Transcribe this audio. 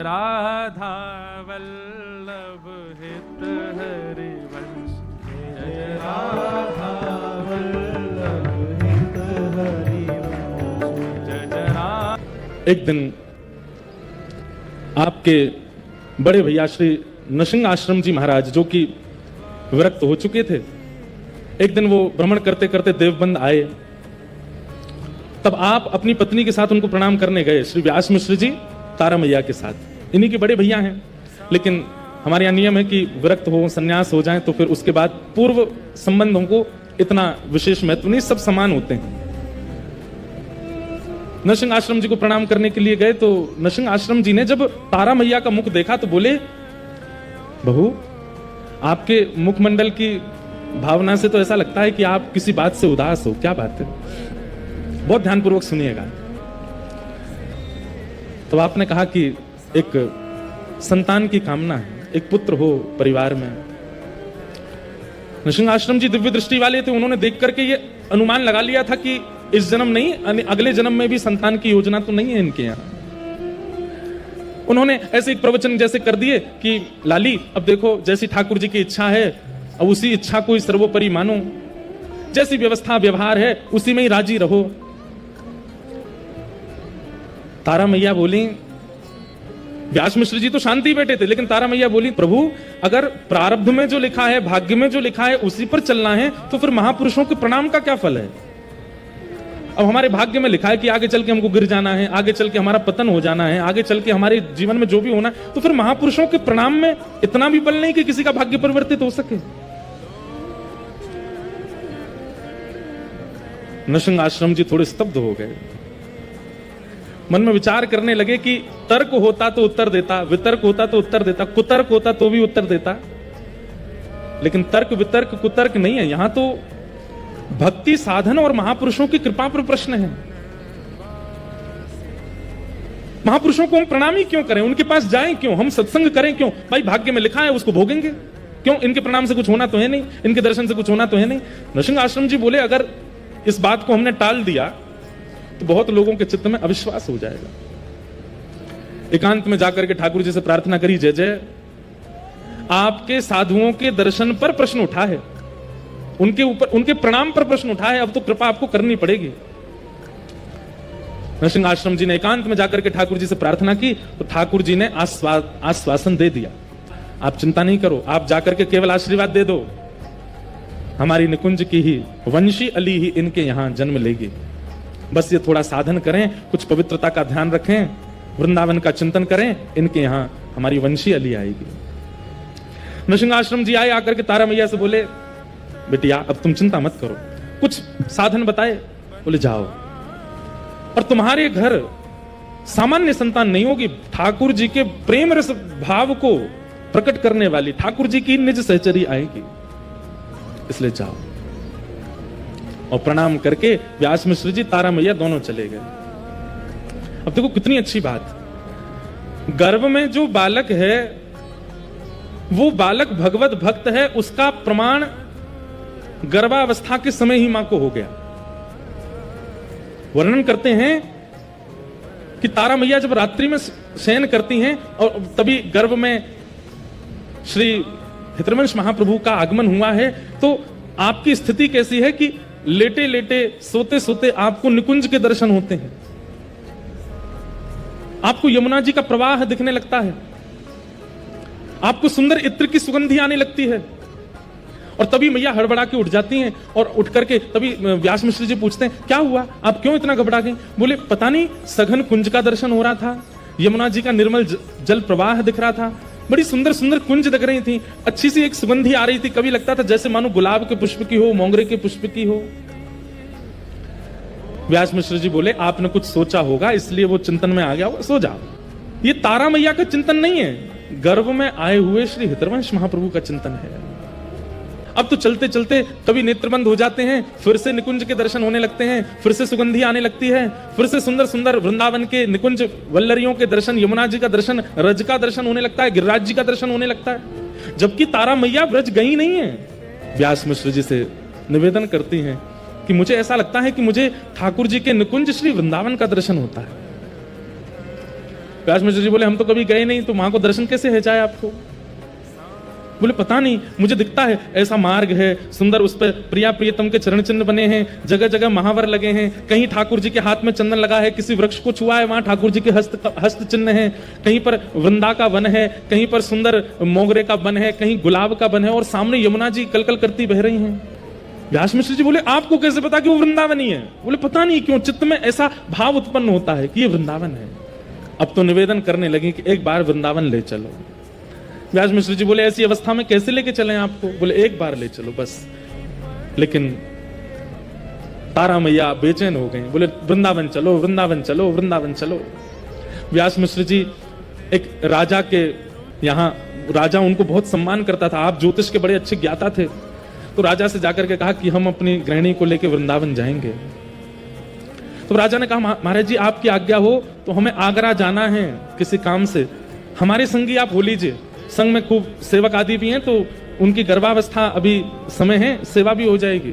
राधा वल्लभ हित हरिवंश, जय राधा वल्लभ हित हरिवंश, जय जय राधा। एक दिन आपके बड़े भैया श्री नृसिंह आश्रम जी महाराज, जो कि विरक्त हो चुके थे, एक दिन वो भ्रमण करते करते देवबंद आए। तब आप अपनी पत्नी के साथ उनको प्रणाम करने गए, श्री व्यास मिश्र जी तारा मैया के साथ। इन्हीं के बड़े भैया हैं, लेकिन हमारे यहाँ नियम है कि विरक्त हो, संन्यास हो जाए तो फिर उसके बाद पूर्व संबंधों को इतना विशेष महत्व नहीं, सब समान होते हैं। नृसिंह आश्रम जी को प्रणाम करने के लिए गए तो नृसिंह आश्रम जी ने जब तारा मैया का मुख देखा तो बोले, बहू आपके मुखमंडल की भावना से तो ऐसा लगता है कि आप किसी बात से उदास हो, क्या बात है? बहुत ध्यानपूर्वक सुनिएगा। तो आपने कहा कि एक संतान की कामना है, एक पुत्र हो परिवार में। नृसिंह आश्रम जी दिव्य दृष्टि वाले थे, उन्होंने देख करके ये अनुमान लगा लिया था कि इस जन्म नहीं, अगले जन्म में भी संतान की योजना तो नहीं है इनके यहाँ। उन्होंने ऐसे एक प्रवचन जैसे कर दिए कि लाली अब देखो, जैसी ठाकुर जी की इच्छा है अब उसी इच्छा को ही सर्वोपरि मानो, जैसी व्यवस्था व्यवहार है उसी में ही राजी रहो। तारा मैया बोली, व्यास मिश्र जी तो शांति बैठे थे, लेकिन तारा मैया बोली, प्रभु अगर प्रारब्ध में जो लिखा है, भाग्य में जो लिखा है उसी पर चलना है तो फिर महापुरुषों के प्रणाम का क्या फल है? अब हमारे भाग्य में लिखा है कि आगे चल के हमको गिर जाना है, आगे चल के हमारा पतन हो जाना है, आगे चल के हमारे जीवन में जो भी होना, तो फिर महापुरुषों के प्रणाम में इतना भी बल नहीं कि किसी का भाग्य परिवर्तित हो सके। नृसिंह आश्रम जी थोड़े स्तब्ध हो गए, मन में विचार करने लगे कि तर्क होता तो उत्तर देता, वितर्क होता तो उत्तर देता, कुतर्क होता तो भी उत्तर देता, लेकिन तर्क वितर्क कुतर्क नहीं है। यहां तो भक्ति साधन और महापुरुषों की कृपा पर प्रश्न है। महापुरुषों को हम प्रणाम ही क्यों करें, उनके पास जाएं क्यों, हम सत्संग करें क्यों? भाई भाग्य में लिखा है उसको भोगेंगे, क्यों? इनके प्रणाम से कुछ होना तो है नहीं, इनके दर्शन से कुछ होना तो है नहीं। नृसिंह आश्रम जी बोले, अगर इस बात को हमने टाल दिया तो बहुत लोगों के चित्त में अविश्वास हो जाएगा। एकांत में जाकर के ठाकुर जी से प्रार्थना करी, जय जय आपके साधुओं के दर्शन पर प्रश्न उठा है, उनके ऊपर उनके प्रणाम पर प्रश्न उठा है, अब तो कृपा आपको करनी पड़ेगी। नृसिंह आश्रम जी ने एकांत में जाकर के ठाकुर जी से प्रार्थना की तो ठाकुर जी ने आश्वासन दे दिया, आप चिंता नहीं करो, आप जाकर के केवल आशीर्वाद दे दो, हमारी निकुंज की ही वंशी अली ही इनके यहां जन्म लेगी। बस ये थोड़ा साधन करें, कुछ पवित्रता का ध्यान रखें, वृंदावन का चिंतन करें, इनके यहां हमारी वंशी अली आएगी। नृसिंह आश्रम जी आए, आकर के तारा मैया से बोले, बेटिया अब तुम चिंता मत करो, कुछ साधन बताए? बोले जाओ, और तुम्हारे घर सामान्य संतान नहीं होगी, ठाकुर जी के प्रेम रस भाव को प्रकट करने वाली ठाकुर जी की निज सहचरी आएगी, इसलिए जाओ। और प्रणाम करके व्यास मिश्र जी तारा मैया दोनों चले गए। अब देखो कितनी अच्छी बात, गर्भ में जो बालक है वो बालक भगवत भक्त है, उसका प्रमाण गर्भावस्था के समय ही मां को हो गया। वर्णन करते हैं कि तारा मैया जब रात्रि में शयन करती हैं और तभी गर्भ में श्री हितवंश महाप्रभु का आगमन हुआ है, तो आपकी स्थिति कैसी है कि लेटे लेटे सोते सोते आपको निकुंज के दर्शन होते हैं, आपको यमुना जी का प्रवाह दिखने लगता है, आपको सुंदर इत्र की सुगंधी आने लगती है, और तभी मैया हड़बड़ा के उठ जाती हैं, और उठ करके तभी व्यास मिश्र जी पूछते हैं, क्या हुआ, आप क्यों इतना घबरा गए? बोले पता नहीं, सघन कुंज का दर्शन हो रहा था, यमुना जी का निर्मल जल प्रवाह दिख रहा था, बड़ी सुंदर सुंदर कुंज दिख रही थी, अच्छी सी एक सुगंधी आ रही थी, कभी लगता था जैसे मानो गुलाब के पुष्प की हो, मोंगरे के पुष्प की हो। व्यास मिश्र जी बोले, आपने कुछ सोचा होगा इसलिए वो चिंतन में आ गया होगा, सो जाओ। ये तारा मैया का चिंतन नहीं है, गर्भ में आए हुए श्री हितवंश महाप्रभु का चिंतन है। अब तो चलते चलते कभी नेत्रबंद हो जाते हैं, फिर से निकुंज के दर्शन होने लगते हैं, फिर से सुगंधी आने लगती है, फिर से सुंदर सुंदर वृंदावन के निकुंज वल्लरियों के दर्शन, यमुना जी का दर्शन, रज का दर्शन होने लगता है, गिरिराज जी का दर्शन होने लगता है, जबकि तारा मैया ब्रज गई नहीं है। व्यास मिश्र जी से निवेदन करती हैं कि मुझे ऐसा लगता है कि मुझे ठाकुर जी के निकुंज श्री वृंदावन का दर्शन होता है। व्यास मिश्र जी बोले हम तो कभी गए नहीं, तो वहां को दर्शन कैसे है जाए आपको? बोले पता नहीं, मुझे दिखता है ऐसा मार्ग है सुंदर, उस पर प्रिया प्रियतम के चरण चिन्ह बने हैं, जगह जगह महावर लगे हैं, कहीं ठाकुर जी के हाथ में चंदन लगा है, किसी वृक्ष को छुआ है वहां ठाकुर जी के हस्त चिन्ह है, कहीं पर वृंदा का वन है, कहीं पर सुंदर मोगरे का वन है, कहीं गुलाब का वन है, और सामने यमुना जी कलकल करती बह रही हैं। व्यास मिश्र जी बोले आपको कैसे पता कि वो वृंदावनी है? बोले पता नहीं क्यों चित्त में ऐसा भाव उत्पन्न होता है कि ये वृंदावन है। अब तो निवेदन करने लगी कि एक बार वृंदावन ले चलो। व्यास मिश्र जी बोले ऐसी अवस्था में कैसे लेके चलें आपको? बोले एक बार ले चलो बस। लेकिन तारा मैया बेचैन हो गई, बोले वृंदावन चलो, वृंदावन चलो, वृंदावन चलो। व्यास मिश्र जी एक राजा के यहाँ, राजा उनको बहुत सम्मान करता था, आप ज्योतिष के बड़े अच्छे ज्ञाता थे, तो राजा से जाकर के कहा कि हम अपनी गृहिणी को लेकर वृंदावन जाएंगे। तो राजा ने कहा महाराज जी आपकी आज्ञा हो तो हमें आगरा जाना है किसी काम से, हमारे संगी आप हो लीजिए, संग में खूब सेवक आदि भी हैं, तो उनकी गर्भावस्था अभी समय है, सेवा भी हो जाएगी।